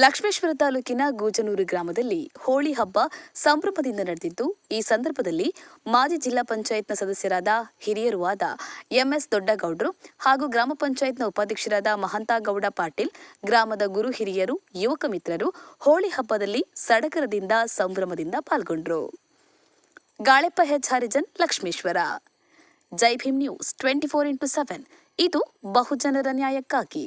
ಲಕ್ಷ್ಮೇಶ್ವರ ತಾಲೂಕಿನ ಗೂಜನೂರು ಗ್ರಾಮದಲ್ಲಿ ಹೋಳಿ ಹಬ್ಬ ಸಂಭ್ರಮದಿಂದ ನಡೆದಿದ್ದು, ಈ ಸಂದರ್ಭದಲ್ಲಿ ಮಾಜಿ ಜಿಲ್ಲಾ ಪಂಚಾಯತ್ನ ಸದಸ್ಯರಾದ ಹಿರಿಯರೂ ಆದ ಎಂಎಸ್ ದೊಡ್ಡಗೌಡರು ಹಾಗೂ ಗ್ರಾಮ ಪಂಚಾಯತ್ನ ಉಪಾಧ್ಯಕ್ಷರಾದ ಮಹಂತಗೌಡ ಪಾಟೀಲ್, ಗ್ರಾಮದ ಗುರು ಹಿರಿಯರು, ಯುವಕ ಮಿತ್ರರು ಹೋಳಿ ಹಬ್ಬದಲ್ಲಿ ಸಡಗರದಿಂದ ಸಂಭ್ರಮದಿಂದ ಪಾಲ್ಗೊಂಡರು. ಗಾಳೆಪ್ಪ ಹೆಚ್ ಹರಿಜನ್, ಲಕ್ಷ್ಮೇಶ್ವರ. ಜೈ ಭೀಮ್ ನ್ಯೂಸ್ 24x7 ಇದು ಬಹುಜನರ ನ್ಯಾಯಕ್ಕಾಗಿ.